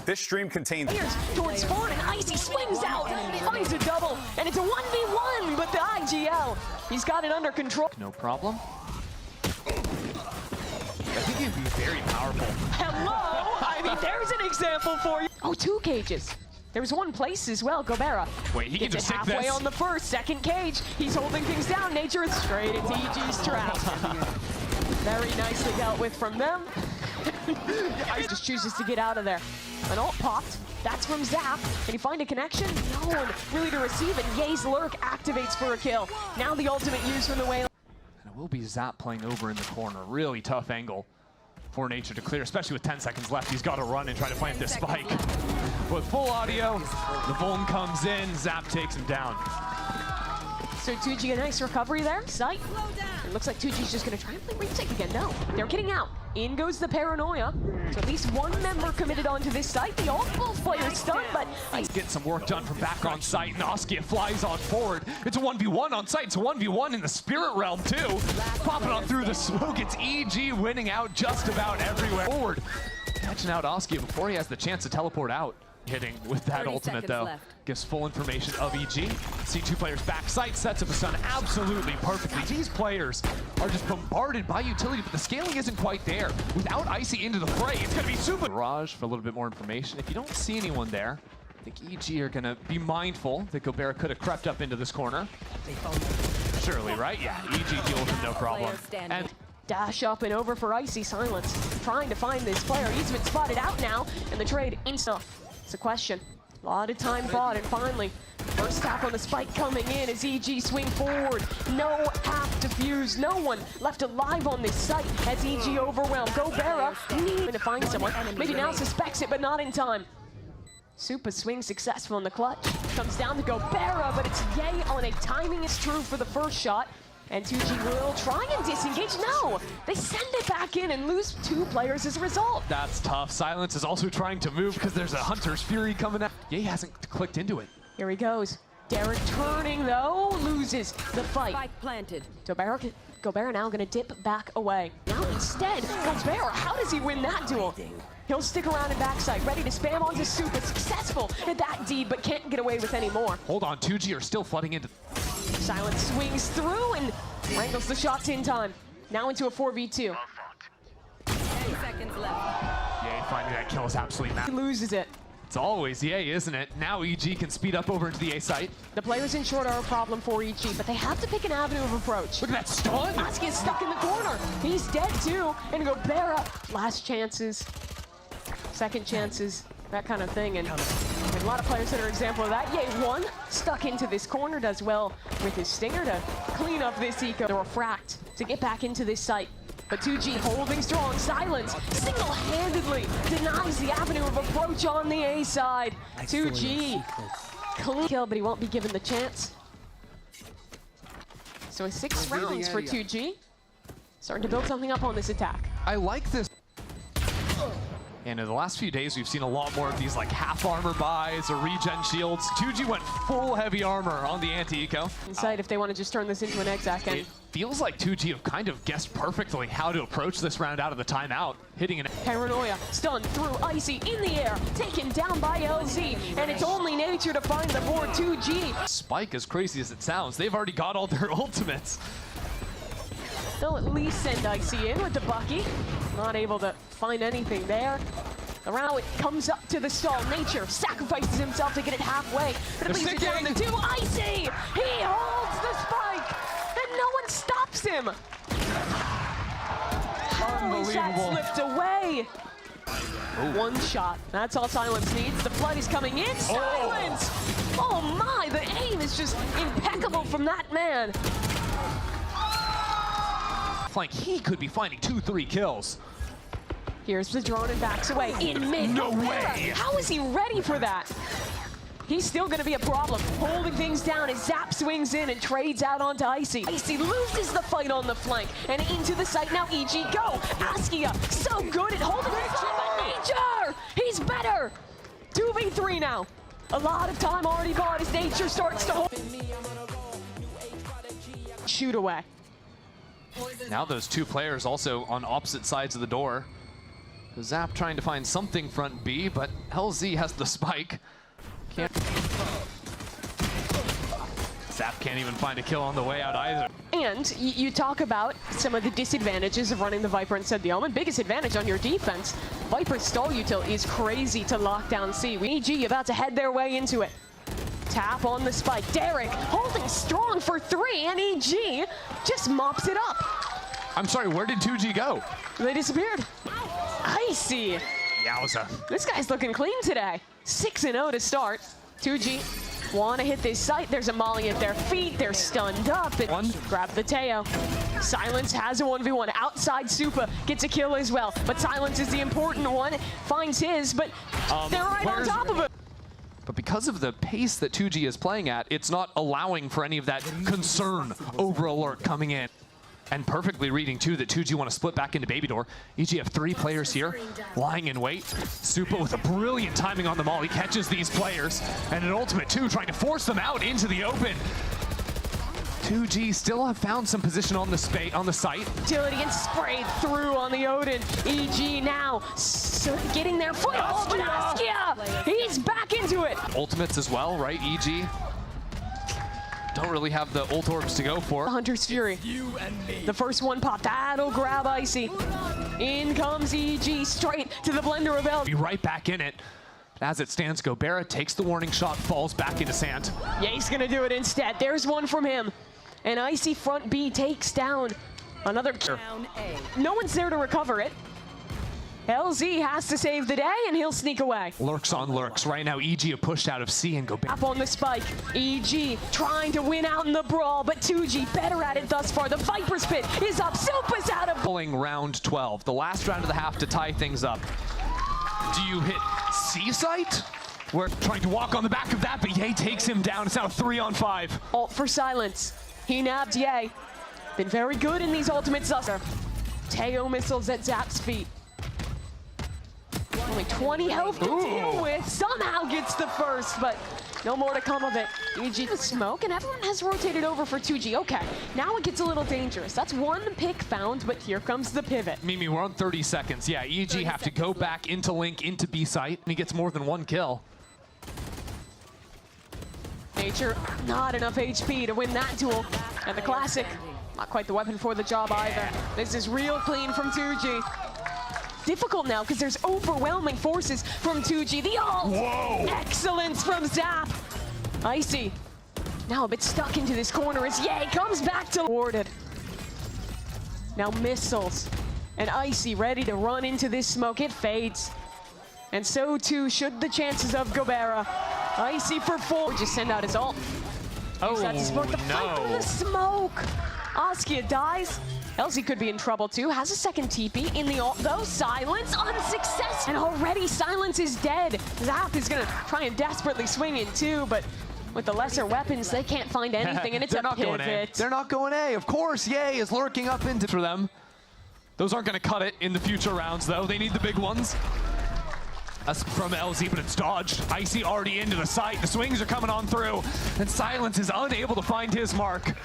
This stream contains towards Spawn, and Icy swings out, finds a double, and it's a 1v1, but the IGL, he's got it under control. No problem. I think he'd be very powerful. Hello! I mean, there's an example for you. Oh, 2 cages. There was 1 place as well, Gobera. Wait, he can just stick halfway this. On the first, second cage. He's holding things down. Nature is straight into EG's trap. Very nicely dealt with from them. He just chooses to get out of there. An ult popped. That's from Zap. Can he find a connection? No one really to receive it. Ye's lurk activates for a kill. Now the ultimate used from the way. And it will be Zap playing over in the corner. Really tough angle for Nature to clear, especially with 10 seconds left. He's got to run and try to plant this spike. With full audio, the Vuln comes in, Zap takes him down. So 2G, a nice recovery there. Sight. It looks like 2G's just going to try and play retake again. No, they're getting out. In goes the Paranoia. So at least 1 member committed onto this site. The all both players stunned, but He's getting some work done from back on site, and Oskia flies on forward. It's a 1v1 on site. It's a 1v1 in the Spirit Realm, too. Popping on through the smoke. It's EG winning out just about everywhere. Forward. Catching out Oskia before he has the chance to teleport out. Hitting with that ultimate, though. Left. Gives full information of EG. See 2 players back site, sets up a stun absolutely perfectly. These players are just bombarded by utility, but the scaling isn't quite there. Without Icy into the fray, it's going to be super. Mirage for a little bit more information. If you don't see anyone there, I think EG are going to be mindful that Gobera could have crept up into this corner. Surely, right? Yeah, EG deals with no problem. And dash up and over for Icy. Silence trying to find this player. He's been spotted out now, and the trade instant. It's a question. A lot of time fought, and finally, first tap on the spike coming in as EG swing forward. No half defuse, no one left alive on this site as EG overwhelmed. Gobera needing to find someone. Maybe now suspects it, but not in time. Super swing successful in the clutch. Comes down to Gobera, but it's Ye on a timing is true for the first shot. And 2G will try and disengage. No, they send it back in and lose 2 players as a result. that's tough. Silence is also trying to move because there's a Hunter's Fury coming out. Ye hasn't clicked into it. Here he goes. Derek turning though, loses the fight. Spike planted. Gobera now gonna dip back away. Now instead, Gobera, how does he win that duel? He'll stick around in backside, ready to spam onto Super. Successful at that deed, but can't get away with any more. Hold on, 2G are still flooding into. Silence swings through and wrangles the shots in time. Now into a 4v2. 10 seconds left. Ye finding that kill is absolutely He massive. loses it. It's always Ye, isn't it? Now EG can speed up over into the A site. The players in short are a problem for EG, but they have to pick an avenue of approach. Look at that stun! Oscar is stuck in the corner. He's dead too. And Gobera, last chances, second chances, that kind of thing. And a lot of players that are example of that. Ye, 1 stuck into this corner, does well with his stinger to clean up this eco. The refract to get back into this site. But 2G holding strong. Silence single-handedly denies the avenue of approach on the A side. 2G clean kill, but he won't be given the chance. So a 6 rounds for 2G. Starting to build something up on this attack. I like this. And in the last few days, we've seen a lot more of these like half armor buys or regen shields. 2G went full heavy armor on the anti-eco. Inside if they want to just turn this into an exec. And It feels like 2G have kind of guessed perfectly how to approach this round out of the timeout. Hitting an Paranoia stunned through Icy in the air, taken down by LZ, and it's only Nature to find the board. 2G. spike, as crazy as it sounds. They've already got all their ultimates. They'll at least send Icy in with the Bucky. Not able to find anything there. Around it comes up to the stall. Nature sacrifices himself to get it halfway, but it leaves it down to 2. Icy! He holds the spike, and no one stops him. Holy shot slipped away. 1 shot. That's all Silence needs. The flood is coming in. Silence! Oh my, the aim is just impeccable from that man. Like he could be finding 2-3 kills. Here's the drone and backs away in mid. No way! How is he ready for that? He's still going to be a problem. Holding things down as Zap swings in and trades out onto Icy. Icy loses the fight on the flank and into the site. Now EG go. Askia so good at holding it. Nature! He's better. 2v3 now. A lot of time already bought as Nature starts to hold. Shoot away. Now those 2 players also on opposite sides of the door. Zap trying to find something front B, but LZ has the spike. Zap can't even find a kill on the way out either. And you talk about some of the disadvantages of running the Viper instead of the Omen. Biggest advantage on your defense. Viper's stall util is crazy to lock down C. EG about to head their way into it. Tap on the spike. Derek holding strong for 3, and EG just mops it up. I'm sorry, where did 2G go? They disappeared. Icy. Yowza. This guy's looking clean today. 6-0 to start. 2G want to hit this site. There's a molly at their feet. They're stunned up. And grab the Teo. Silence has a 1v1. Outside Supa gets a kill as well. But Silence is the important one. Finds his, but they're right on top of it. But because of the pace that 2G is playing at, it's not allowing for any of that concern over alert coming in. And perfectly reading, too, that 2G want to split back into Baby Door. EG have 3 players here, lying in wait. Supa with a brilliant timing on the mall. He catches these players, and an ultimate, too, trying to force them out into the open. 2G still have found some position on the site. Utility and sprayed through on the Odin. EG now getting their foot off. Naskia! He's back into it. Ultimates as well, right? EG don't really have the ult orbs to go for. Hunter's Fury. The first one popped. That'll grab Icy. In comes EG straight to the blender of L. Be right back in it. As it stands, Gobera takes the warning shot, falls back into sand. Yeah, he's gonna do it instead. There's one from him. And Icy front B takes down another kill. No one's there to recover it. LZ has to save the day, and he'll sneak away. Lurks on lurks. Right now, EG have pushed out of C and go back. Up on the spike. EG trying to win out in the brawl, but 2G better at it thus far. The Viper's pit is up. Supa's out of... Pulling round 12, the last round of the half to tie things up. Do you hit C site? We're trying to walk on the back of that, but Ye takes him down. It's now 3-on-5. Ult for Silence. He nabbed Ye. Been very good in these ultimates thus far. Teo missiles at Zap's feet. Only 20 health to deal with. Somehow gets the first, but no more to come of it. EG the smoke, and everyone has rotated over for 2G. Okay, now it gets a little dangerous. That's one pick found, but here comes the pivot. Mimi, we're on 30 seconds. Yeah, EG have to go back into Link, into B site, and he gets more than 1 kill. Nature, not enough HP to win that duel. And the classic, not quite the weapon for the job either. This is real clean from 2G. Difficult now because there's overwhelming forces from 2G. The ult! Whoa! Excellence from Zap. Icy, now a bit stuck into this corner as Ye comes back to warded. Now missiles, and Icy ready to run into this smoke. It fades. And so too should the chances of Gobera. Icy for 4. Just send out his ult. Oh, That to support the fight through the smoke. Askia dies. LZ could be in trouble too. Has a second TP in the ult though. Silence unsuccessful. And already Silence is dead. Zap is gonna try and desperately swing in too, but with the lesser weapons, they can't find anything, and it's a pivot. They're not going A. Of course, Ye is lurking up into for them. Those aren't gonna cut it in the future rounds though. They need the big ones. That's from LZ, but it's dodged. Icy already into the site. The swings are coming on through, and Silence is unable to find his mark.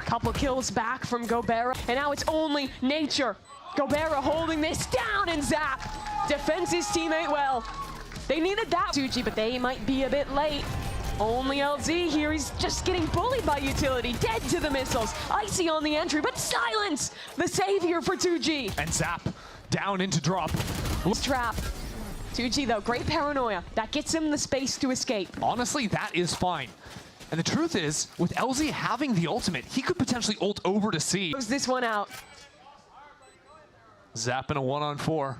Couple kills back from Gobera, and now it's only Nature. Gobera holding this down, and Zap defends his teammate well. They needed that 2G, but they might be a bit late. Only LZ here, he's just getting bullied by utility, dead to the missiles. Icy on the entry, but Silence, the savior for 2G. And Zap down into drop. Trap. 2G though, great paranoia. That gets him the space to escape. Honestly, that is fine. And the truth is, with LZ having the ultimate, he could potentially ult over to C. Close this one out. Zap in a 1-on-4.